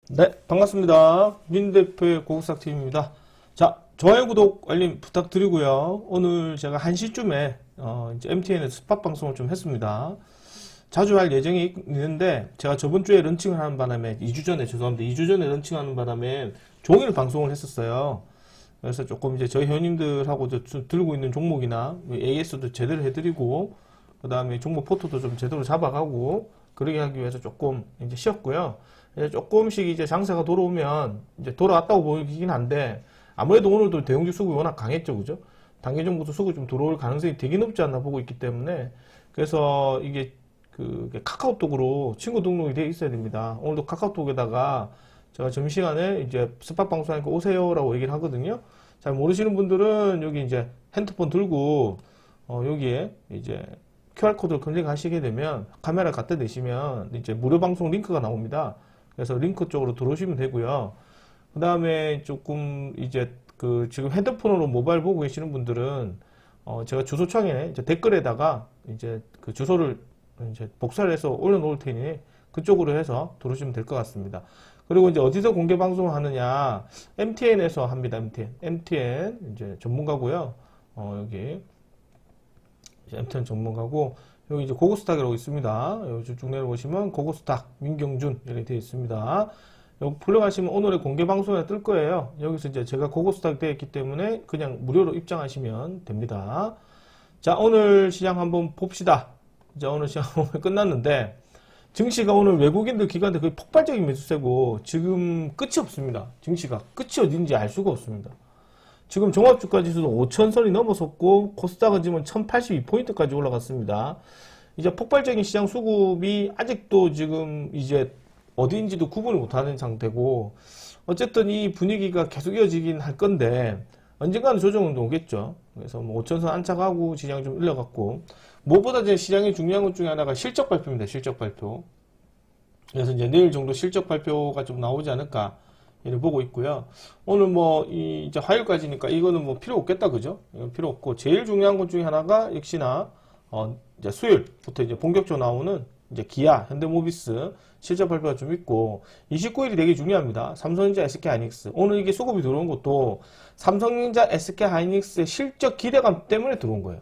네, 반갑습니다. 민 대표의 고급사팀입니다. 자, 좋아요, 구독, 알림 부탁드리고요. 오늘 제가 1시쯤에 이제 MTN에서 스팟 방송을 좀 했습니다. 자주 할 예정이 있는데 제가 저번 주에 런칭을 하는 바람에 2주 전에 죄송합니다. 2주 전에 런칭하는 바람에 종일 방송을 했었어요. 그래서 조금 이제 저희 회원님들하고 들고 있는 종목이나 AS도 제대로 해드리고 그 다음에 종목 포토도 좀 제대로 잡아가고 그러게 하기 위해서 조금 이제 쉬었고요. 이제 조금씩 이제 장세가 돌아오면 이제 돌아왔다고 보이긴 한데 아무래도 오늘도 대형주 수급이 워낙 강했죠, 그죠? 단기 정부도 수급이 좀 들어올 가능성이 되게 높지 않나 보고 있기 때문에 그래서 이게 카카오톡으로 친구 등록이 되어 있어야 됩니다. 오늘도 카카오톡에다가 제가 점심시간에 이제 스팟 방송하니까 오세요라고 얘기를 하거든요. 잘 모르시는 분들은 여기 이제 핸드폰 들고 여기에 이제 QR코드를 클릭하시게 되면 카메라 갖다 대시면 이제 무료 방송 링크가 나옵니다. 그래서 링크 쪽으로 들어오시면 되고요. 그 다음에 조금 이제 지금 핸드폰으로 모바일 보고 계시는 분들은 제가 주소창에 이제 댓글에다가 이제 그 주소를 이제 복사를 해서 올려놓을 테니 그쪽으로 해서 들어오시면 될 것 같습니다. 그리고 이제 어디서 공개 방송을 하느냐, MTN에서 합니다. MTN 이제 전문가고요. 여기 이제 MTN 전문가고 여기 이제 고고스탁이라고 있습니다. 여기 쭉 내려보시면 고고스탁 민경준 이렇게 되어 있습니다. 여기 불러가시면 오늘의 공개 방송에 뜰 거예요. 여기서 이제 제가 고고스탁 되어 있기 때문에 그냥 무료로 입장하시면 됩니다. 자, 오늘 시장 한번 봅시다. 자, 오늘 시장 끝났는데 증시가 오늘 외국인들 기관들 거의 폭발적인 매수세고 지금 끝이 없습니다. 증시가 끝이 어딘지 알 수가 없습니다. 지금 종합주가지수도 5,000선이 넘어섰고 코스닥은 지금 1,082포인트까지 올라갔습니다. 이제 폭발적인 시장 수급이 아직도 지금 이제 어디인지도 구분을 못하는 상태고 어쨌든 이 분위기가 계속 이어지긴 할 건데 언젠가는 조정은 오겠죠. 그래서 뭐 5,000선 안착하고 시장이 좀 올라갔고 무엇보다 이제 시장이 중요한 것 중에 하나가 실적 발표입니다. 실적 발표. 그래서 이제 내일 정도 실적 발표가 좀 나오지 않을까 이를 보고 있고요. 오늘 이제 화요일까지니까 이거는 뭐 필요 없겠다, 그죠? 이건 필요 없고, 제일 중요한 것 중에 하나가 역시나, 이제 수요일부터 이제 본격적으로 나오는 이제 기아, 현대모비스 실적 발표가 좀 있고, 29일이 되게 중요합니다. 삼성전자, SK하이닉스. 오늘 이게 수급이 들어온 것도 삼성전자, SK하이닉스의 실적 기대감 때문에 들어온 거예요.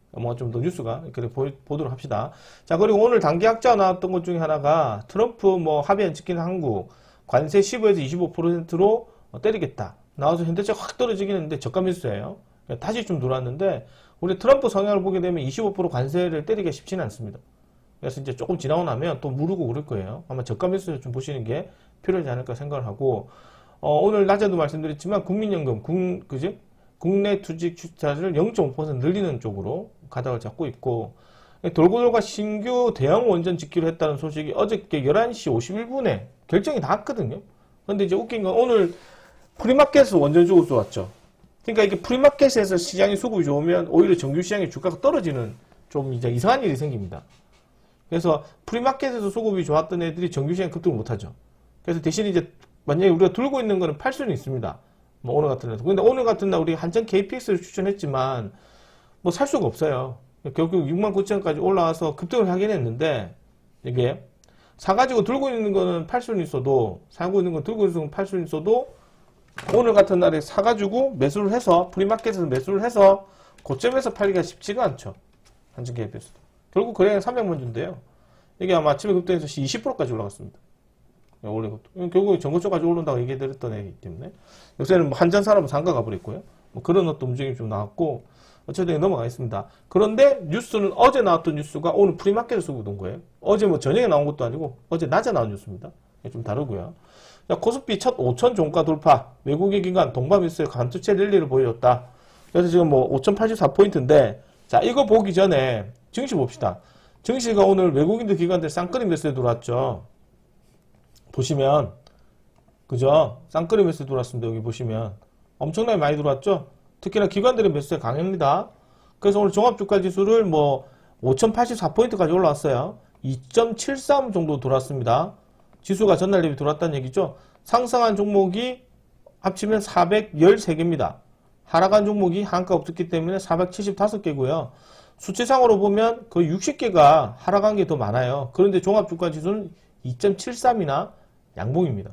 뭔가 좀 더 뉴스가 이렇게 보도록 합시다. 자, 그리고 오늘 단기 학자가 나왔던 것 중에 하나가 트럼프 합의 안 지키는 한국, 관세 15에서 25%로 때리겠다. 나와서 현대차가 확 떨어지긴 했는데 저가 매수예요. 다시 좀 들어왔는데 우리 트럼프 성향을 보게 되면 25% 관세를 때리기가 쉽지는 않습니다. 그래서 이제 조금 지나고 나면 또 무르고 그럴 거예요. 아마 저가 매수를 좀 보시는 게 필요하지 않을까 생각을 하고 오늘 낮에도 말씀드렸지만 국민연금, 국내 주식 투자를 0.5% 늘리는 쪽으로 가닥을 잡고 있고 돌고 돌고 신규 대형 원전 짓기로 했다는 소식이 어저께 11시 51분에 결정이 나왔거든요. 근데 이제 웃긴 건 오늘 프리마켓에서 원전 주고 쏘았죠. 그러니까 이게 프리마켓에서 시장의 수급이 좋으면 오히려 정규 시장의 주가가 떨어지는 좀 이제 이상한 일이 생깁니다. 그래서 프리마켓에서 수급이 좋았던 애들이 정규 시장에 급등을 못하죠. 그래서 대신 이제 만약에 우리가 들고 있는 거는 팔 수는 있습니다. 오늘 같은 날도. 근데 오늘 같은 날 우리 한전 KPX를 추천했지만 살 수가 없어요. 결국 69,000원까지 올라와서 급등을 하긴 했는데 이게 사가지고 들고 있는 거는 팔 수는 있어도 사고 있는 거 들고 있는 건 팔 수는 있어도 오늘 같은 날에 사가지고 매수를 해서 프리마켓에서 매수를 해서 고점에서 팔기가 쉽지가 않죠. 한전 KPX도 결국 거래량 300만 주인데요. 이게 아마 아침에 급등해서 20%까지 올라갔습니다. 원래 것도 결국 전고점까지 오른다고 얘기해드렸던 애이기 때문에 요새는 한전 산업은 상가 가버렸고요. 그런 어떤 움직임이 좀 나왔고 어쨌든 넘어가겠습니다. 그런데 뉴스는 어제 나왔던 뉴스가 오늘 프리마켓에서 온 거예요. 어제 저녁에 나온 것도 아니고 어제 낮에 나온 뉴스입니다. 좀 다르고요. 자, 코스피 첫 5천 종가 돌파, 외국인 기관 동반밀수의 간투체 랠리를 보여줬다. 그래서 지금 5,084포인트인데 자, 이거 보기 전에 증시 봅시다. 증시가 오늘 외국인들 기관들 쌍끌이 매수에 들어왔죠. 보시면 그죠? 쌍끌이 매수에 들어왔습니다. 여기 보시면 엄청나게 많이 들어왔죠? 특히나 기관들의 매수세 강합니다. 그래서 오늘 종합주가지수를 5,084포인트까지 올라왔어요. 2.73 정도 돌았습니다. 지수가 전날 대비 돌았다는 얘기죠. 상승한 종목이 합치면 413개입니다. 하락한 종목이 한가 없었기 때문에 475개고요. 수치상으로 보면 거의 60개가 하락한 게 더 많아요. 그런데 종합주가지수는 2.73이나 양봉입니다.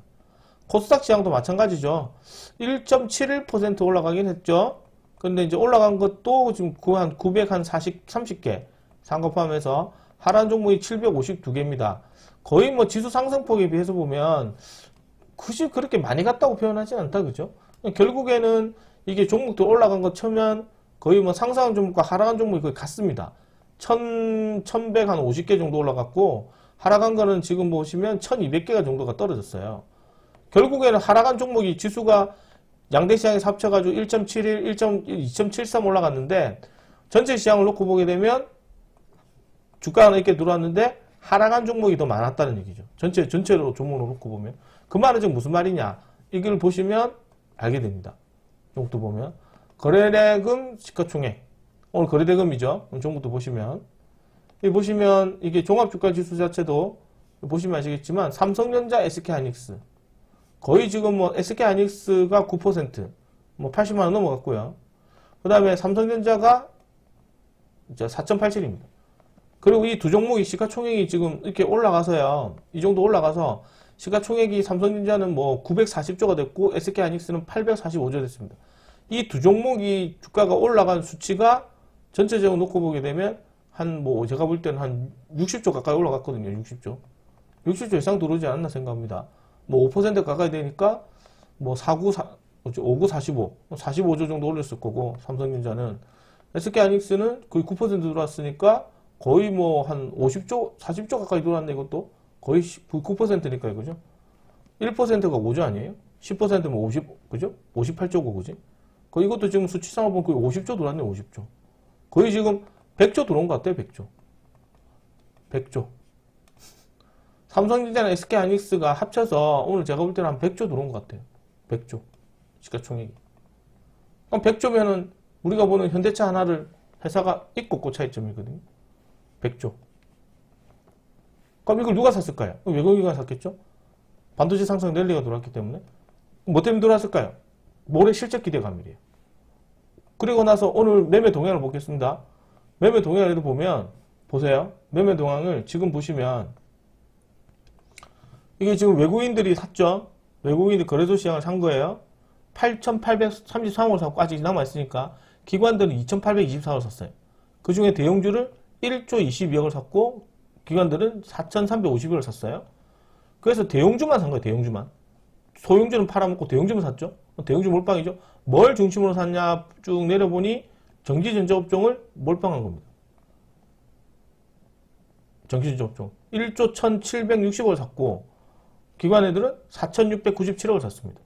코스닥 시장도 마찬가지죠. 1.71% 올라가긴 했죠. 근데 이제 올라간 것도 지금 한 930개 상거 포함해서 하락 종목이 752개입니다. 거의 뭐 지수 상승폭에 비해서 보면 굳이 그렇게 많이 갔다고 표현하진 않다, 그죠? 결국에는 이게 종목도 올라간 거 쳐면 거의 뭐 상승한 종목과 하락한 종목이 거의 같습니다. 1150개 정도 올라갔고, 하락한 거는 지금 보시면 1200개가 정도가 떨어졌어요. 결국에는 하락한 종목이 지수가 양대 시장에서 합쳐가지고 1.71, 2.73 올라갔는데, 전체 시장을 놓고 보게 되면 주가는 이렇게 들어왔는데 하락한 종목이 더 많았다는 얘기죠. 전체로 종목으로 놓고 보면. 그 말은 지금 무슨 말이냐? 이걸 보시면 알게 됩니다. 종목도 보면. 거래대금 시가총액. 오늘 거래대금이죠. 종목도 보시면. 여기 보시면 이게 종합주가지수 자체도 보시면 아시겠지만 삼성전자, SK하이닉스. 거의 지금 뭐 SK하이닉스가 9%, 뭐 80만원 넘어갔고요. 그 다음에 삼성전자가 4.87입니다. 그리고 이 두 종목이 시가총액이 지금 이렇게 올라가서요. 이 정도 올라가서 시가총액이 삼성전자는 뭐 940조가 됐고 SK하이닉스는 845조 됐습니다. 이 두 종목이 주가가 올라간 수치가 전체적으로 놓고 보게 되면 한 뭐 제가 볼 때는 한 60조 가까이 올라갔거든요. 60조 이상 들어오지 않았나 생각합니다. 뭐 5% 가까이 되니까 뭐 59, 45, 45조 정도 올렸을 거고 삼성전자는 SK하이닉스는 거의 9% 들어왔으니까 거의 뭐 한 50조, 40조 가까이 들어왔네. 이것도 거의 9%니까 이거죠. 1%가 5조 아니에요? 10%면 50, 그죠? 58조고, 그지? 거의 이것도 지금 수치상으로 보면 거의 50조 들어왔네, 50조. 거의 지금 100조 들어온 것 같아요, 100조. 100조. 삼성전자랑 SK하이닉스가 합쳐서 오늘 제가 볼 때는 한 100조 들어온 것 같아요. 100조. 시가총액이. 그럼 100조면은 우리가 보는 현대차 하나를 회사가 있고 없고 차이점이거든요. 100조. 그럼 이걸 누가 샀을까요? 외국인가 샀겠죠? 반도체 상승 랠리가 들어왔기 때문에. 뭐 때문에 들어왔을까요? 모래 실적 기대감이래요. 그리고 나서 오늘 매매 동향을 보겠습니다. 매매 동향에도 보면, 보세요. 매매 동향을 지금 보시면, 이게 지금 외국인들이 샀죠? 외국인들 거래소 시장을 산 거예요. 8,833억을 샀고, 아직 남아있으니까, 기관들은 2,824억을 샀어요. 그 중에 대형주를 1조 22억을 샀고, 기관들은 4,350억을 샀어요. 그래서 대형주만 산 거예요, 대형주만. 소형주는 팔아먹고 대형주만 샀죠? 대형주 몰빵이죠? 뭘 중심으로 샀냐 쭉 내려보니 전기전자업종을 몰빵한 겁니다. 전기전자업종. 1조 1,760억을 샀고, 기관 애들은 4,697억을 샀습니다.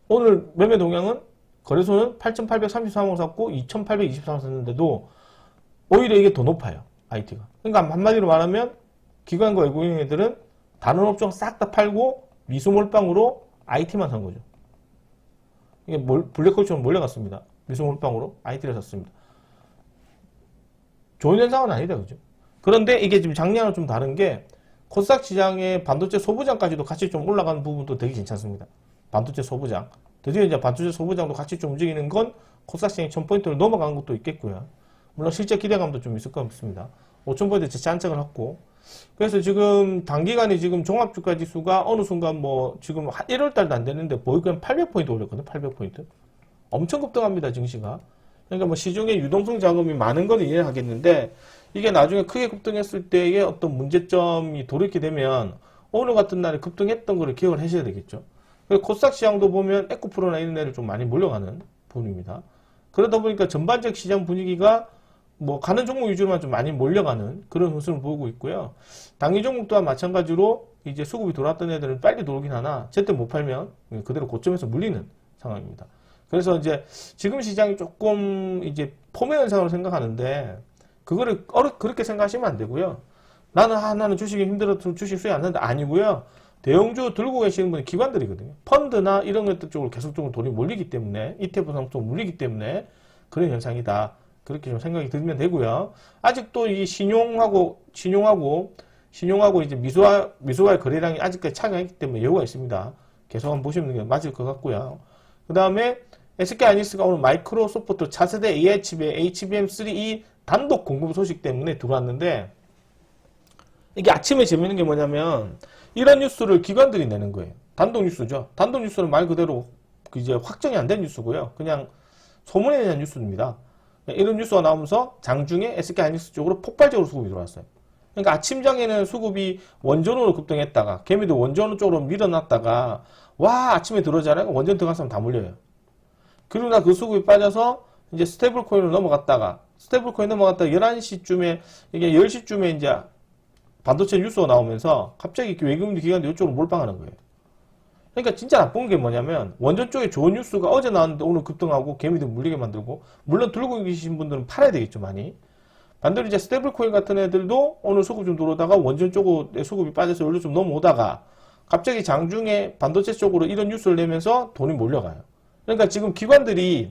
오늘 매매 동향은 거래소는 8,833억을 샀고 2,823억을 샀는데도 오히려 이게 더 높아요. IT가. 그러니까 한마디로 말하면 기관과 외국인 애들은 다른 업종 싹 다 팔고 미수몰빵으로 IT만 산 거죠. 이게 블랙홀처럼 몰려갔습니다. 미수몰빵으로 IT를 샀습니다. 좋은 현상은 아니다, 그죠? 그런데 이게 지금 작년과 좀 다른 게 코스닥 시장의 반도체 소부장까지도 같이 좀 올라가는 부분도 되게 괜찮습니다. 반도체 소부장. 드디어 이제 반도체 소부장도 같이 좀 움직이는 건 코스닥 시장이 1000포인트를 넘어간 것도 있겠고요. 물론 실제 기대감도 좀 있을 것 같습니다. 5000포인트 재차 안착을 했고. 그래서 지금 단기간에 지금 종합주가 지수가 어느 순간 뭐 지금 1월달도 안 됐는데 보이그램 800포인트 올렸거든요. 800포인트. 엄청 급등합니다. 증시가. 그러니까 뭐 시중에 유동성 자금이 많은 건 이해하겠는데 이게 나중에 크게 급등했을 때의 어떤 문제점이 돌이키게 되면 오늘 같은 날에 급등했던 거를 기억을 하셔야 되겠죠. 그리고 코스닥 시장도 보면 에코프로나 이런 애를 좀 많이 몰려가는 부분입니다. 그러다 보니까 전반적 시장 분위기가 뭐 가는 종목 위주로만 좀 많이 몰려가는 그런 흐름을 보이고 있고요. 당기 종목 또한 마찬가지로 이제 수급이 돌았던 애들은 빨리 들어오긴 하나 제때 못 팔면 그대로 고점에서 물리는 상황입니다. 그래서 이제 지금 시장이 조금 이제 포매 현상으로 생각하는데 그거를 그렇게 생각하시면 안 되고요. 나는 주식이 힘들어서 주식 수익 안 난다. 아니고요. 대형주 들고 계시는 분이 기관들이거든요. 펀드나 이런 것들 쪽으로 계속적으로 돈이 몰리기 때문에 ETF 상품 쪽으로 몰리기 때문에 그런 현상이다. 그렇게 좀 생각이 들면 되고요. 아직도 이 신용하고 이제 미수와의 거래량이 아직까지 차이가 있기 때문에 여유가 있습니다. 계속 한번 보시면 게 맞을 것 같고요. 그 다음에 SK하이닉스가 오늘 마이크로소프트 차세대 AI 칩의 HBM3E 단독 공급 소식 때문에 들어왔는데 이게 아침에 재밌는 게 뭐냐면 이런 뉴스를 기관들이 내는 거예요. 단독 뉴스죠. 단독 뉴스는 말 그대로 이제 확정이 안 된 뉴스고요. 그냥 소문에 대한 뉴스입니다. 이런 뉴스가 나오면서 장중에 SK하이닉스 쪽으로 폭발적으로 수급이 들어왔어요. 그러니까 아침장에는 수급이 원전으로 급등했다가 개미도 원전 쪽으로 밀어놨다가 와 아침에 들어오잖아요. 원전 들어갔으면 다 물려요. 그리고 나 그 수급이 빠져서 이제 스테이블 코인으로 넘어갔다가 11시쯤에 이게 10시쯤에 이제 반도체 뉴스가 나오면서 갑자기 외국인 기관들이 이쪽으로 몰빵하는 거예요. 그러니까 진짜 나쁜 게 뭐냐면 원전 쪽에 좋은 뉴스가 어제 나왔는데 오늘 급등하고 개미들 물리게 만들고, 물론 들고 계신 분들은 팔아야 되겠죠 많이. 반대로 이제 스테이블 코인 같은 애들도 오늘 수급 좀 들어오다가 원전 쪽에 수급이 빠져서 여기로 좀 넘어오다가 갑자기 장중에 반도체 쪽으로 이런 뉴스를 내면서 돈이 몰려가요. 그러니까 지금 기관들이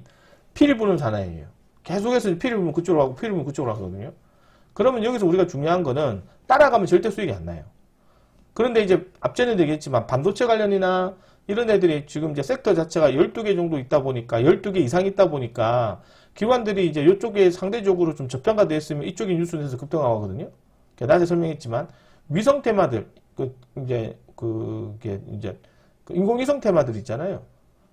피를 부는 사나이예요. 계속해서 피를 부면 그쪽으로 가고 피를 부면 그쪽으로 가거든요. 그러면 여기서 우리가 중요한 거는 따라가면 절대 수익이 안 나요. 그런데 이제 앞전에도 얘기했지만 반도체 관련이나 이런 애들이 지금 이제 섹터 자체가 12개 정도 있다 보니까 12개 이상 있다 보니까 기관들이 이제 이쪽에 상대적으로 좀 저평가되어 있으면 이쪽에 뉴스에서 급등하거든요. 낮에 설명했지만 위성 테마들 그게 이제 인공위성 테마들 있잖아요.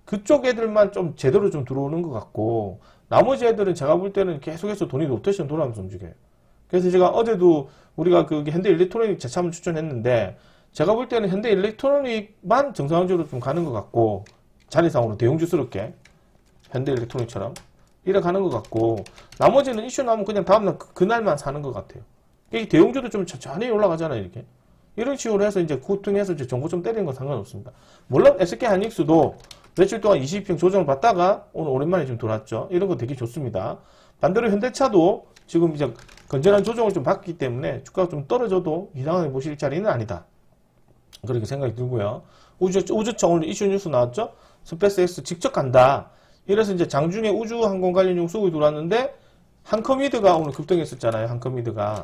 그쪽 애들만 좀 제대로 좀 들어오는 것 같고 나머지 애들은 제가 볼 때는 계속해서 돈이 로테이션 돌아가면서 움직여요. 그래서 제가 어제도 우리가 그 현대 일렉트로닉 재참을 추천했는데 제가 볼 때는 현대 일렉트로닉만 정상적으로 좀 가는 것 같고 자리상으로 대형주스럽게 현대 일렉트로닉처럼 이래 가는 것 같고 나머지는 이슈 나오면 그냥 다음날 그날만 사는 것 같아요. 이 대형주도 좀 천천히 올라가잖아요 이렇게. 이런 식으로 해서 이제 구퉁해서 이제 정고점 때리는 건 상관없습니다. 물론 SK하이닉스도 며칠 동안 20평 조정을 받다가 오늘 오랜만에 좀 돌았죠. 이런 거 되게 좋습니다. 반대로 현대차도 지금 이제 건전한 조정을 좀 받기 때문에 주가가 좀 떨어져도 이상하게 보실 자리는 아니다. 그렇게 생각이 들고요. 우주청 오늘 이슈 뉴스 나왔죠? 스페이스X 직접 간다. 이래서 이제 장중에 우주항공 관련용 수급이 들어왔는데 한커미드가 오늘 급등했었잖아요. 한커미드가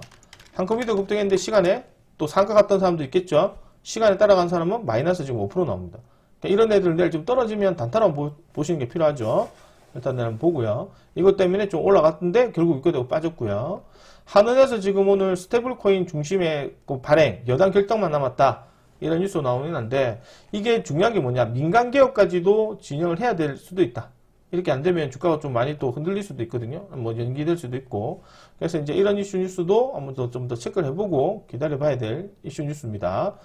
급등했는데 시간에 또 상가 갔던 사람도 있겠죠. 시간에 따라간 사람은 마이너스 지금 5% 나옵니다. 그러니까 이런 애들 내일 좀 떨어지면 단타로 보시는 게 필요하죠. 일단 내일 보고요. 이것 때문에 좀 올라갔는데 결국 이거되고 빠졌고요. 한은에서 지금 오늘 스테이블 코인 중심의 그 발행, 여당 결정만 남았다. 이런 뉴스 나오긴 한데 이게 중요한 게 뭐냐. 민간 기업까지도 진영을 해야 될 수도 있다. 이렇게 안 되면 주가가 좀 많이 또 흔들릴 수도 있거든요. 뭐 연기될 수도 있고. 그래서 이제 이런 이슈 뉴스도 한번 좀 더 체크를 해보고 기다려봐야 될 이슈 뉴스입니다.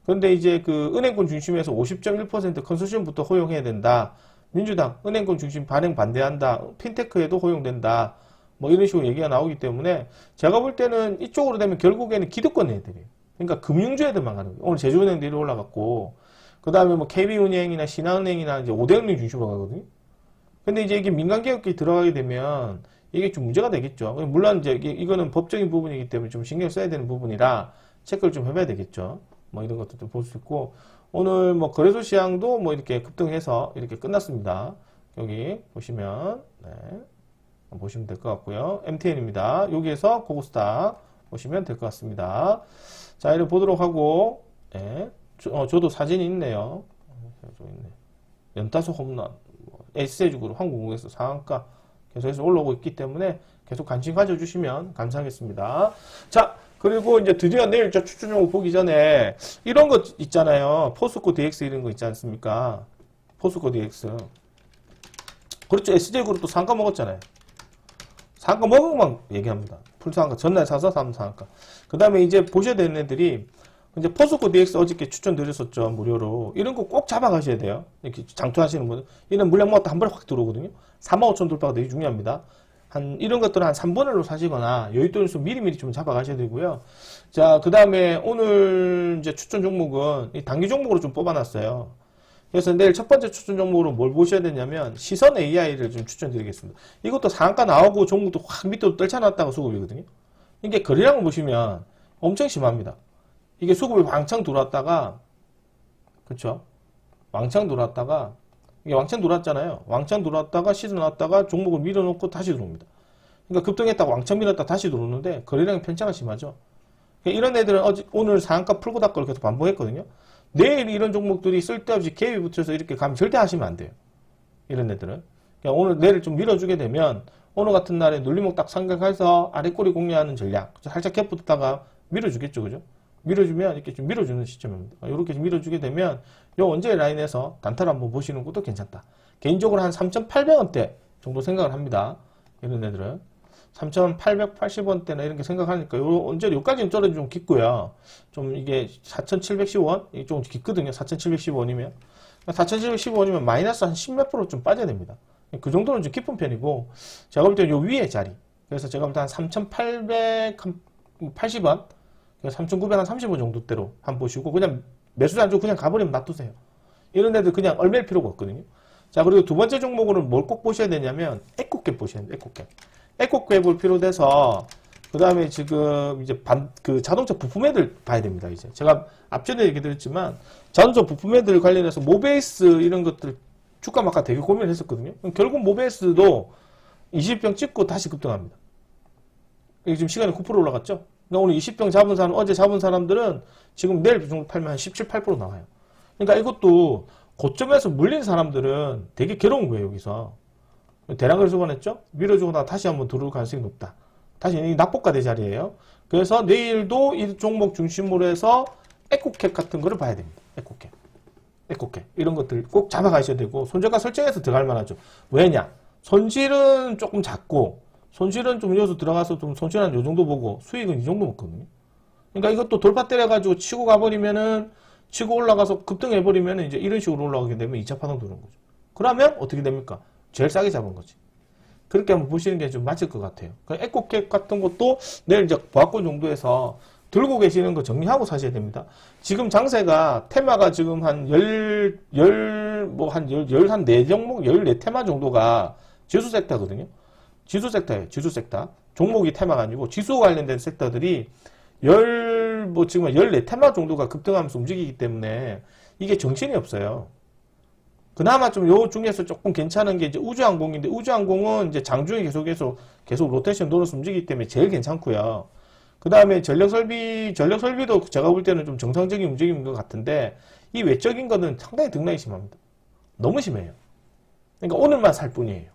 그런데 이제 그 은행권 중심에서 50.1% 컨소시엄부터 허용해야 된다. 민주당 은행권 중심 발행 반대한다. 핀테크에도 허용된다. 뭐 이런 식으로 얘기가 나오기 때문에 제가 볼 때는 이쪽으로 되면 결국에는 기득권 애들이에요. 그러니까 금융주 애들만 가는 거예요. 오늘 제주은행도 이리 올라갔고 그 다음에 뭐 KB은행이나 신한은행이나 이제 5대은행 중심으로 가거든요. 근데 이제 이게 민간기업이 들어가게 되면 이게 좀 문제가 되겠죠. 물론 이제 이거는 법적인 부분이기 때문에 좀 신경 써야 되는 부분이라 체크를 좀 해봐야 되겠죠. 뭐 이런 것들도 볼 수 있고 오늘 뭐 거래소 시장도 뭐 이렇게 급등해서 이렇게 끝났습니다. 여기 보시면 보시면 될 것 같고요. MTN입니다. 여기에서 고고스탁 보시면 될 것 같습니다. 자, 이렇게 보도록 하고 저도 사진이 있네요. 연타석 홈런 S세주구로 한국공에서 상한가 계속해서 올라오고 있기 때문에 계속 관심 가져주시면 감사하겠습니다. 자, 그리고 이제 드디어 내일 저 추천 종목 보기 전에 이런 거 있잖아요. 포스코 DX 이런 거 있지 않습니까? 포스코 DX. 그렇죠. SJ그룹도 상가 먹었잖아요. 상가 먹은 것만 얘기합니다. 풀상가. 전날 사서 사면 상가. 그 다음에 이제 보셔야 되는 애들이 이제 포스코 DX 어저께 추천드렸었죠. 무료로. 이런 거 꼭 잡아가셔야 돼요. 이렇게 장투하시는 분들. 이런 물량 모았다 한 번에 확 들어오거든요. 45,000 돌파가 되게 중요합니다. 이런 것들은 한 3분의 1로 사시거나 여윳돈 수 미리미리 좀 잡아가셔야 되고요. 자, 그 다음에 오늘 이제 추천 종목은 이 단기 종목으로 좀 뽑아놨어요. 그래서 내일 첫 번째 추천 종목으로 뭘 보셔야 되냐면 시선 AI를 좀 추천드리겠습니다. 이것도 상한가 나오고 종목도 확 밑으로 떨쳐놨다가 수급이거든요. 이게 거래량을 보시면 엄청 심합니다. 이게 수급이 왕창 들어왔다가 그쵸? 왕창 들어왔다가 이게 왕창 들어왔잖아요. 왕창 들어왔다가 시선 나왔다가 종목을 밀어놓고 다시 들어옵니다. 그러니까 급등했다가 왕창 밀었다 다시 들어오는데 거래량이 편차가 심하죠. 그러니까 이런 애들은 오늘 상한가 풀고 닦고 계속 반복했거든요. 내일 이런 종목들이 쓸데없이 갭이 붙여서 이렇게 가면 절대 하시면 안 돼요. 이런 애들은. 그러니까 오늘 내일 좀 밀어주게 되면 오늘 같은 날에 눌림목 딱 상각해서 아래 꼬리 공략하는 전략. 살짝 갭 붙었다가 밀어주겠죠. 그죠? 밀어주면 이렇게 좀 밀어주는 시점입니다. 이렇게 밀어주게 되면 요 원저의 라인에서 단타를 한번 보시는 것도 괜찮다. 개인적으로 한 3,800원대 정도 생각을 합니다. 이런 애들은 3,880원대나 이런 게 생각하니까 요 언제 요까지는 떨어지 좀 깊고요. 좀 이게 4,710원 이게 좀 깊거든요. 4,710원이면 4,710원이면 마이너스 한 10몇 프로 좀 빠져야 됩니다. 그 정도는 좀 깊은 편이고 제가 볼 때는 요 위에 자리 그래서 제가 볼 때 한 3,880원 3,935 정도대로 한번 보시고 그냥 매수도 안 주고 그냥 가버리면 놔두세요. 이런 애들 그냥 얼매일 필요가 없거든요. 자, 그리고 두 번째 종목은 뭘 꼭 보셔야 되냐면 에코캡 보셔야 돼요. 에코캡. 에코캡 볼 필요 돼서 그 다음에 지금 이제 그 자동차 부품 애들 봐야 됩니다. 이제 제가 앞전에 얘기 드렸지만 자동차 부품 애들 관련해서 모베이스 이런 것들 주가 막가 되게 고민을 했었거든요. 결국 모베이스도 20병 찍고 다시 급등합니다. 이게 지금 시간이 9% 올라갔죠? 그러니까 오늘 20병 잡은 사람, 어제 잡은 사람들은 지금 내일 정도 팔면 한 17, 8% 나와요. 그러니까 이것도 고점에서 물린 사람들은 되게 괴로운 거예요, 여기서. 대량을 수반했죠? 밀어주고 나 다시 한번 들어올 가능성이 높다. 다시 이 낙폭과대 자리예요. 그래서 내일도 이 종목 중심으로 해서 에코캡 같은 거를 봐야 됩니다. 에코캡. 에코캡. 이런 것들 꼭 잡아가셔야 되고, 손절가 설정해서 들어갈 만하죠. 왜냐? 손실은 조금 작고, 손실은 좀 여기서 들어가서 좀 손실 한 요 정도 보고, 수익은 이 정도 먹거든요. 그러니까 이것도 돌파 때려가지고 치고 가버리면은, 치고 올라가서 급등해버리면은 이제 이런 식으로 올라가게 되면 2차 파동 도는 거죠. 그러면 어떻게 됩니까? 제일 싸게 잡은 거지. 그렇게 한번 보시는 게 좀 맞을 것 같아요. 그러니까 에코캡 같은 것도 내일 이제 보합권 정도에서 들고 계시는 거 정리하고 사셔야 됩니다. 지금 장세가, 테마가 지금 한 14종목, 14테마 정도가 지수 섹터거든요. 지수 섹터예요. 지수 섹터. 종목이 테마가 아니고 지수 관련된 섹터들이 지금 14테마 정도가 급등하면서 움직이기 때문에 이게 정신이 없어요. 그나마 좀 요 중에서 조금 괜찮은 게 이제 우주항공인데 우주항공은 이제 장중에 계속 로테이션 돌아서 움직이기 때문에 제일 괜찮고요. 그 다음에 전력설비도 제가 볼 때는 좀 정상적인 움직임인 것 같은데 이 외적인 거는 상당히 등락이 심합니다. 너무 심해요. 그러니까 오늘만 살 뿐이에요.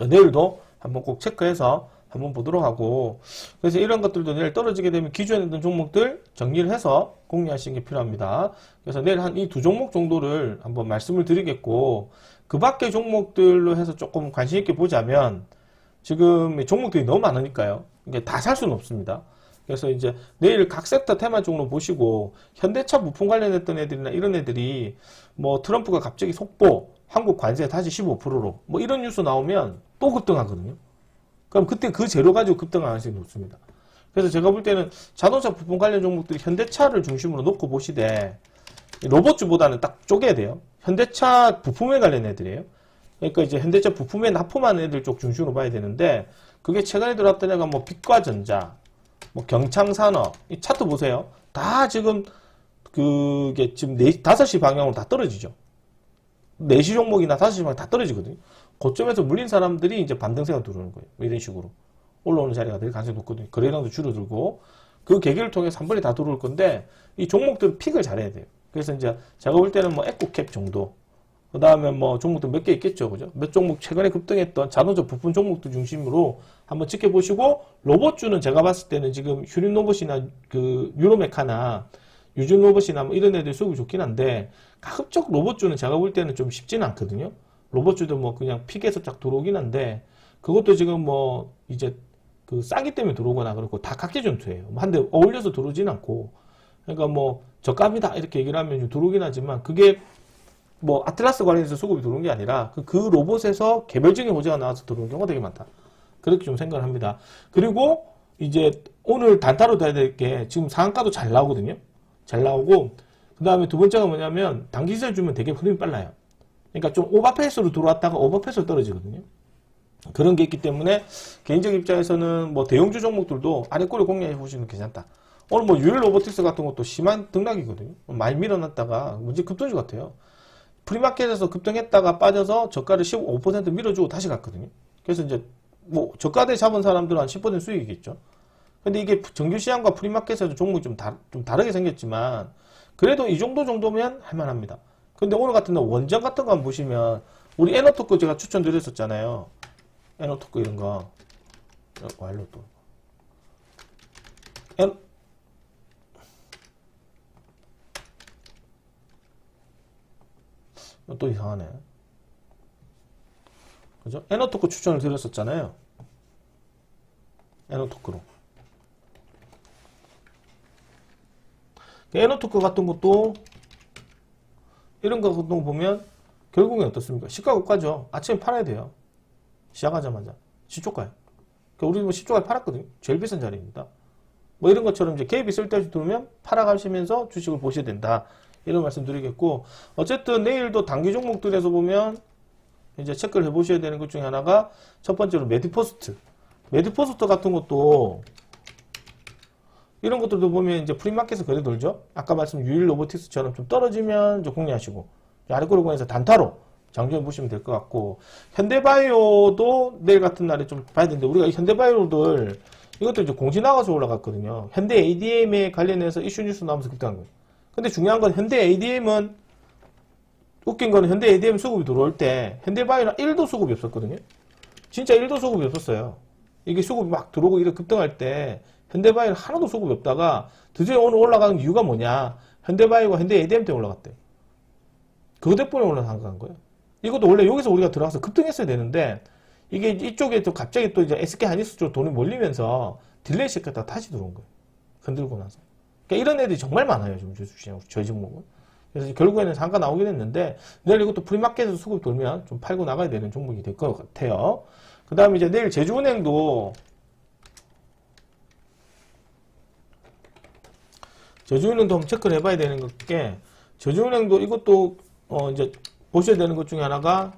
내일도 한번 꼭 체크해서 한번 보도록 하고 그래서 이런 것들도 내일 떨어지게 되면 기존에 있던 종목들 정리를 해서 공유하시는 게 필요합니다. 그래서 내일 한 이 두 종목 정도를 한번 말씀을 드리겠고 그 밖의 종목들로 해서 조금 관심 있게 보자면 지금 종목들이 너무 많으니까요. 이게 다 살 수는 없습니다. 그래서 이제 내일 각 섹터 테마 종로 보시고 현대차 부품 관련했던 애들이나 이런 애들이 뭐 트럼프가 갑자기 속보 한국 관세 다시 15%로 뭐 이런 뉴스 나오면 또 급등하거든요. 그럼 그때 그 재료 가지고 급등할 가능성이 높습니다. 그래서 제가 볼 때는 자동차 부품 관련 종목들이 현대차를 중심으로 놓고 보시되 로봇주보다는 딱 쪼개야 돼요. 현대차 부품에 관련 애들이에요. 그러니까 이제 현대차 부품에 납품하는 애들 쪽 중심으로 봐야 되는데 그게 최근에 들어왔던 애가 뭐 빛과전자, 뭐 경창산업, 이 차트 보세요. 다 지금 그게 지금 5시 방향으로 다 떨어지죠. 4시 종목이나 5시 방향 다 떨어지거든요. 고점에서 물린 사람들이 이제 반등세가 들어오는 거예요. 뭐 이런 식으로. 올라오는 자리가 될 가능성이 높거든요. 거래량도 줄어들고, 그 계기를 통해서 한 번에 다 들어올 건데, 이 종목들은 픽을 잘해야 돼요. 그래서 이제 제가 볼 때는 뭐 에코캡 정도, 그 다음에 뭐 종목들 몇 개 있겠죠. 그죠? 몇 종목 최근에 급등했던 자동차 부품 종목들 중심으로 한번 지켜보시고, 로봇주는 제가 봤을 때는 지금 휴린 로봇이나 그 유로메카나 유준 로봇이나 뭐 이런 애들 수급이 좋긴 한데, 가급적 로봇주는 제가 볼 때는 좀 쉽지는 않거든요. 로봇주도 뭐 그냥 픽에서 쫙 들어오긴 한데, 그것도 지금 뭐 이제 그 싸기 때문에 들어오거나 그렇고 다 각기 전투예요. 한 대 어울려서 들어오진 않고. 그러니까 뭐 저값이다 이렇게 얘기를 하면 들어오긴 하지만 그게 뭐 아틀라스 관련해서 수급이 들어온 게 아니라 그 로봇에서 개별적인 호재가 나와서 들어온 경우가 되게 많다. 그렇게 좀 생각을 합니다. 그리고 이제 오늘 단타로 돼야 될 게 지금 상한가도 잘 나오거든요. 잘 나오고 그 다음에 두 번째가 뭐냐면 단기세를 주면 되게 흐름이 빨라요. 그러니까 좀 오버페이스로 들어왔다가 오버페이스로 떨어지거든요. 그런 게 있기 때문에 개인적 입장에서는 뭐 대형주 종목들도 아래 꼬리 공략해 보시면 괜찮다. 오늘 뭐 유일 로보틱스 같은 것도 심한 등락이거든요. 많이 밀어놨다가 문제 급등주 같아요. 프리마켓에서 급등했다가 빠져서 저가를 15% 밀어주고 다시 갔거든요. 그래서 이제 뭐 저가대 잡은 사람들은 한 10% 수익이겠죠. 근데 이게 정규 시장과 프리마켓에서 종목이 좀 다르게 생겼지만 그래도 이 정도면 할만합니다. 근데 오늘 같은 날 원전 같은 거 한번 보시면 우리 에너토크 제가 추천드렸었잖아요. 에너토크 이런 거 와일로 또 또 이상하네. 그죠? 에너토크 추천을 드렸었잖아요. 에너토크로. 에너토크 같은 것도 이런 거 같은 거 보면 결국엔 어떻습니까? 시가 고가죠. 아침에 팔아야 돼요. 시작하자마자. 시초가에. 우리 뭐 시초가에 팔았거든요. 제일 비싼 자리입니다. 뭐 이런 것처럼 이제 개입이 쓸 때 들으면 팔아가시면서 주식을 보셔야 된다. 이런 말씀 드리겠고, 어쨌든 내일도 단기 종목들에서 보면 이제 체크를 해보셔야 되는 것 중에 하나가 첫 번째로 메디포스트. 메디포스트 같은 것도 이런 것들도 보면 이제 프리마켓에서 거래 돌죠. 아까 말씀 유일 로보틱스처럼 좀 떨어지면 이제 공략하시고, 아래 거로 보면서 단타로 장중에 보시면 될 것 같고, 현대바이오도 내일 같은 날에 좀 봐야 되는데, 우리가 이 현대바이오들 이것도 이제 공시 나가서 올라갔거든요. 현대 ADM에 관련해서 이슈 뉴스 나오면서 급등한 거예요. 근데 중요한 건 현대 ADM은, 웃긴 거는 현대 ADM 수급이 들어올 때 현대바이오는 1도 수급이 없었거든요. 진짜 1도 수급이 없었어요. 이게 수급이 막 들어오고 이렇게 급등할 때 현대바이오는 하나도 수급이 없다가 드디어 오늘 올라가는 이유가 뭐냐? 현대바이오가 현대 ADM 때문에 올라갔대요. 그것 때문에 올라간 거예요. 이것도 원래 여기서 우리가 들어가서 급등했어야 되는데, 이게 이쪽에 또 갑자기 또 이제 SK 하이닉스 쪽으로 돈이 몰리면서 딜레이 시켰다가 다시 들어온 거예요. 흔들고 나서. 그러니까 이런 애들이 정말 많아요. 지금 주식시장, 저희 종목은. 그래서 결국에는 상가 나오긴 했는데, 내일 이것도 프리마켓에서 수급 돌면 좀 팔고 나가야 되는 종목이 될 것 같아요. 그 다음에 이제 내일 제주은행도 한번 체크를 해봐야 되는 게, 제주은행도 이것도 이제 보셔야 되는 것 중에 하나가,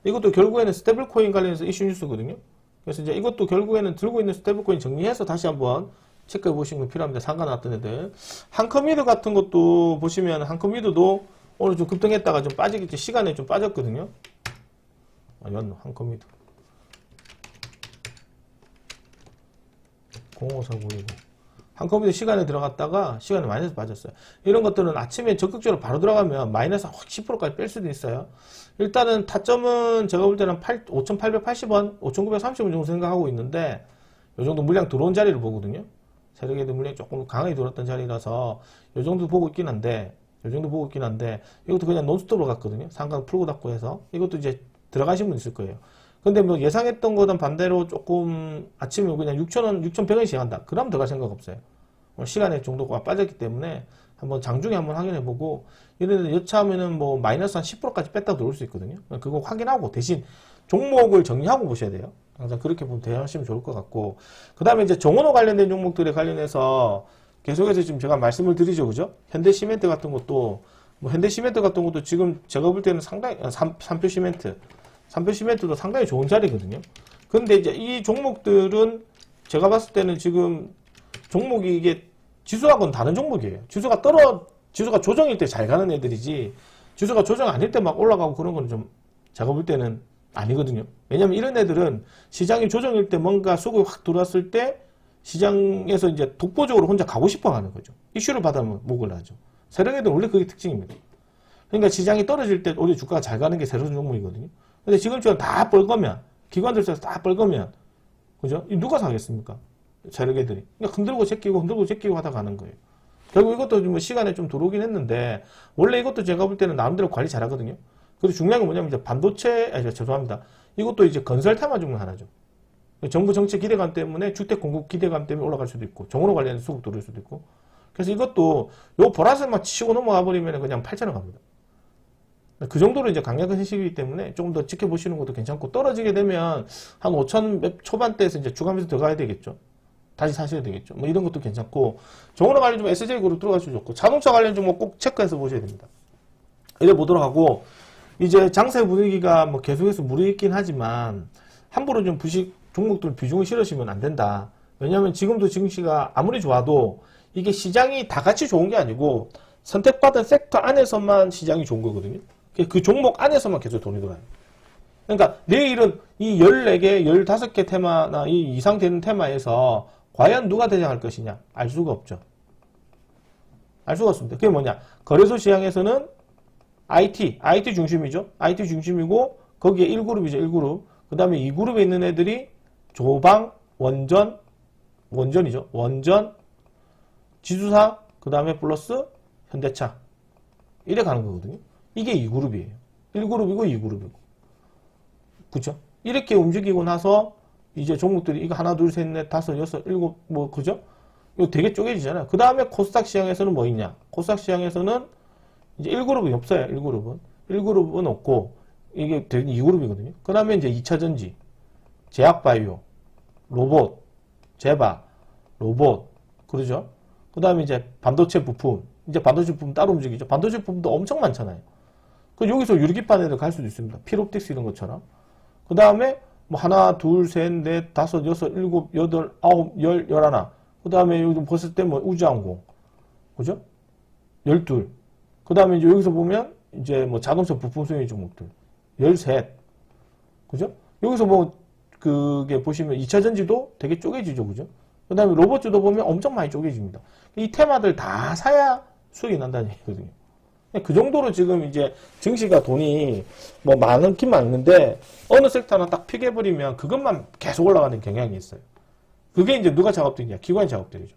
이것도 결국에는 스테이블 코인 관련해서 이슈 뉴스거든요. 그래서 이제 이것도 결국에는 들고 있는 스테이블 코인 정리해서 다시 한번 체크해 보시는 게 필요합니다. 상가 나왔던 애들. 한컴미드 같은 것도 보시면, 한컴미드도 오늘 좀 급등했다가 좀 빠지겠지. 시간에 좀 빠졌거든요. 였노, 한컴미드. 05492. 한컴미드 시간에 들어갔다가 시간에 마이너스 빠졌어요. 이런 것들은 아침에 적극적으로 바로 들어가면 마이너스 확 10%까지 뺄 수도 있어요. 일단은 타점은 제가 볼 때는 5,880원, 5,930원 정도 생각하고 있는데, 이 정도 물량 들어온 자리를 보거든요. 세력애들 물량이 조금 강하게 들어왔던 자리라서 이 정도 보고 있긴 한데, 이것도 그냥 논스톱으로 갔거든요. 상강 풀고 닫고 해서. 이것도 이제 들어가신 분 있을 거예요. 근데 뭐 예상했던 거는 반대로 조금 아침에 그냥 6,000원, 6,100원씩 한다. 그럼 들어갈 생각 없어요. 시간에 정도가 빠졌기 때문에 한번 장중에 한번 확인해보고, 이런 여차하면은 뭐 마이너스 한 10%까지 뺐다 들어올 수 있거든요. 그거 확인하고 대신 종목을 정리하고 보셔야 돼요. 항상 그렇게 보면 대하시면 좋을 것 같고, 그 다음에 이제 정원호 관련된 종목들에 관련해서 계속해서 지금 제가 말씀을 드리죠, 그죠? 현대시멘트 같은 것도, 지금 제가 볼 때는 상당히, 삼표시멘트도 상당히 좋은 자리거든요. 근데 이제 이 종목들은 제가 봤을 때는 지금 종목이 이게 지수하고는 다른 종목이에요. 지수가 조정일 때 잘 가는 애들이지, 지수가 조정 아닐 때 막 올라가고 그런 거는 좀 제가 볼 때는 아니거든요. 왜냐면 이런 애들은 시장이 조정일 때 뭔가 수급이 확 들어왔을 때 시장에서 이제 독보적으로 혼자 가고 싶어 하는 거죠. 이슈를 받으면 목을 하죠. 세력애들은 원래 그게 특징입니다. 그러니까 시장이 떨어질 때 오히려 주가가 잘 가는 게 세력 종목이거든요. 근데 지금처럼 다 뻘거면, 기관들 써서 다 뻘거면, 그죠? 누가 사겠습니까? 세력애들이. 그러니까 흔들고 제끼고 하다 가는 거예요. 결국 이것도 뭐 시간에 좀 들어오긴 했는데, 원래 이것도 제가 볼 때는 나름대로 관리 잘 하거든요. 그리고 중요한 건 뭐냐면 이제 죄송합니다. 이것도 이제 건설 테마 중에 하나죠. 정부 정책 기대감 때문에 주택 공급 기대감 때문에 올라갈 수도 있고, 정으로 관련해서 수급 들어올 수도 있고. 그래서 이것도 요 보라색만 치고 넘어가 버리면 그냥 8,000원 갑니다. 그 정도로 이제 강력한 시기이기 때문에 조금 더 지켜보시는 것도 괜찮고, 떨어지게 되면 한 5,000 초반대에서 이제 주가면서 들어가야 되겠죠. 다시 사셔야 되겠죠. 뭐 이런 것도 괜찮고, 정으로 관련 좀 SJ 그룹 들어가시면 좋고, 자동차 관련 좀 꼭 체크해서 보셔야 됩니다. 이래 보도록 하고, 이제 장세 분위기가 뭐 계속해서 무르익긴 하지만, 함부로 좀 부식 종목들 비중을 실으시면 안 된다. 왜냐하면 지금도 증시가 아무리 좋아도 이게 시장이 다 같이 좋은 게 아니고, 선택받은 섹터 안에서만 시장이 좋은 거거든요. 그 종목 안에서만 계속 돈이 돌아요. 그러니까 내일은 이 14개, 15개 테마나 이 이상 되는 테마에서 과연 누가 대장할 것이냐? 알 수가 없죠. 알 수가 없습니다. 그게 뭐냐? 거래소 시장에서는 IT 중심이죠. IT 중심이고, 거기에 1그룹이죠, 1그룹. 그 다음에 2그룹에 있는 애들이 조방, 원전이죠. 원전, 지주사, 그 다음에 플러스 현대차. 이래 가는 거거든요. 이게 2그룹이에요. 1그룹이고 2그룹이고. 그죠? 이렇게 움직이고 나서 이제 종목들이 이거 하나, 둘, 셋, 넷, 다섯, 여섯, 일곱, 뭐, 그죠? 이거 되게 쪼개지잖아요. 그 다음에 코스닥 시장에서는 뭐 있냐? 코스닥 시장에서는 이제 1그룹이 없어요. 1그룹은. 1그룹은 없고, 이게 2그룹이거든요. 그 다음에 이제 2차전지, 제약바이오, 로봇, 제바, 로봇, 그러죠? 그 다음에 이제 반도체 부품, 이제 반도체 부품 따로 움직이죠. 반도체 부품도 엄청 많잖아요. 그 여기서 유리기판 애들 갈 수도 있습니다. 필옵틱스 이런 것처럼. 그 다음에 뭐 하나, 둘, 셋, 넷, 다섯, 여섯, 일곱, 여덟, 아홉, 열, 열하나. 그 다음에 여기 봤을 때 뭐 우주항공, 그죠? 12. 그 다음에 이제 여기서 보면 이제 뭐 자동차 부품 수요 종목들 13. 그죠? 여기서 뭐 그게 보시면 2차 전지도 되게 쪼개지죠, 그죠? 그 다음에 로봇주도 보면 엄청 많이 쪼개집니다. 이 테마들 다 사야 수익이 난다는 얘기거든요. 그 정도로 지금 이제 증시가 돈이 뭐 많긴 많은데 어느 섹터 하나 딱 픽해버리면 그것만 계속 올라가는 경향이 있어요. 그게 이제 누가 작업들이냐? 기관이 작업들이죠.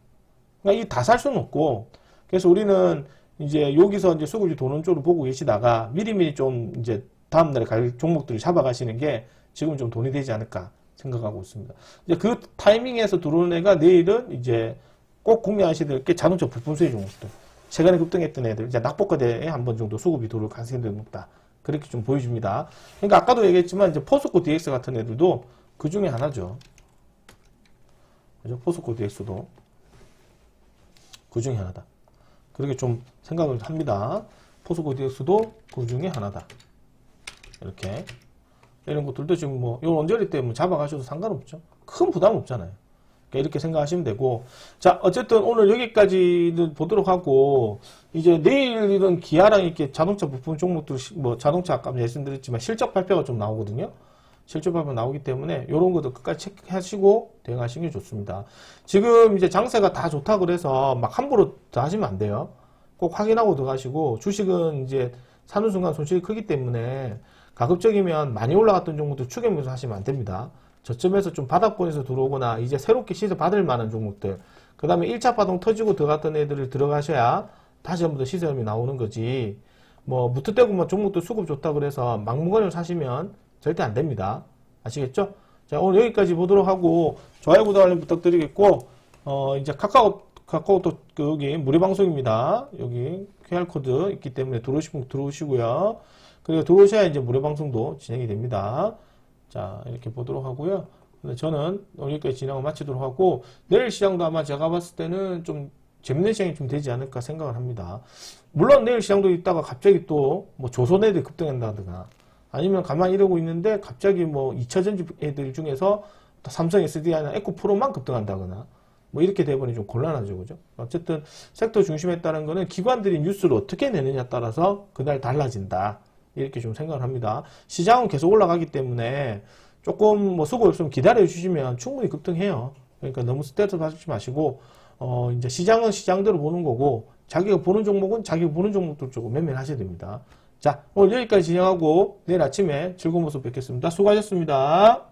그러니까 이 다 살 수는 없고, 그래서 우리는 이제 여기서 이제 수급이 도는 쪽으로 보고 계시다가 미리미리 좀 이제 다음날에 갈 종목들을 잡아가시는 게 지금 좀 돈이 되지 않을까 생각하고 있습니다. 이제 그 타이밍에서 들어오는 애가 내일은 이제 꼭 공략하셔야 될 게 자동차 부품 수혜 종목들. 최근에 급등했던 애들, 이제 낙폭과대에 한 번 정도 수급이 들어올 가능성이 높다. 그렇게 좀 보여줍니다. 그러니까 아까도 얘기했지만 이제 포스코 DX 같은 애들도 그 중에 하나죠. 그죠? 포스코 DX도 그 중에 하나다. 그렇게 좀 생각을 합니다. 포스코 DX도 그 중에 하나다. 이렇게. 이런 것들도 지금 뭐, 요 언저리 때 뭐 잡아가셔도 상관없죠. 큰 부담 없잖아요. 그러니까 이렇게 생각하시면 되고. 자, 어쨌든 오늘 여기까지는 보도록 하고, 이제 내일은 기아랑 이렇게 자동차 부품 종목들, 뭐 자동차 아까 말씀드렸지만 실적 발표가 좀 나오거든요. 실적 발표 나오기 때문에 이런 것도 끝까지 체크하시고 대응하시는 게 좋습니다. 지금 이제 장세가 다 좋다 그래서 막 함부로 더 하시면 안 돼요. 꼭 확인하고 들어가시고 주식은 이제 사는 순간 손실이 크기 때문에 가급적이면 많이 올라갔던 종목들 추격면서 하시면 안 됩니다. 저점에서 좀 바닥권에서 들어오거나 이제 새롭게 시세 받을 만한 종목들, 그 다음에 1차 파동 터지고 들어갔던 애들을 들어가셔야 다시 한번 더 시세음이 나오는 거지. 뭐 무트대고 뭐 종목도 수급 좋다 그래서 막무가내로 사시면 절대 안 됩니다. 아시겠죠? 자, 오늘 여기까지 보도록 하고 좋아요, 구독, 알림 부탁드리겠고, 이제 카카오톡 여기 무료 방송입니다. 여기 QR코드 있기 때문에 들어오시면 들어오시고요. 그리고 들어오셔야 이제 무료 방송도 진행이 됩니다. 자, 이렇게 보도록 하고요. 저는 오늘 여기까지 진행을 마치도록 하고, 내일 시장도 아마 제가 봤을 때는 좀 재밌는 시장이 좀 되지 않을까 생각을 합니다. 물론 내일 시장도 있다가 갑자기 또 뭐 조선 애들이 급등한다거나, 아니면 가만히 이러고 있는데 갑자기 뭐 2차전지 애들 중에서 삼성 SDI나 에코프로만 급등한다거나 뭐 이렇게 되버리면 좀 곤란하죠. 그죠? 어쨌든 섹터 중심에 따른 거는 기관들이 뉴스를 어떻게 내느냐에 따라서 그날 달라진다. 이렇게 좀 생각을 합니다. 시장은 계속 올라가기 때문에 조금 뭐 수고 없으면 기다려 주시면 충분히 급등해요. 그러니까 너무 스트레스 받지 마시고 이제 시장은 시장대로 보는 거고 자기가 보는 종목은 자기가 보는 종목들 쪽으로 매매를 하셔야 됩니다. 자, 오늘 여기까지 진행하고 내일 아침에 즐거운 모습 뵙겠습니다. 수고하셨습니다.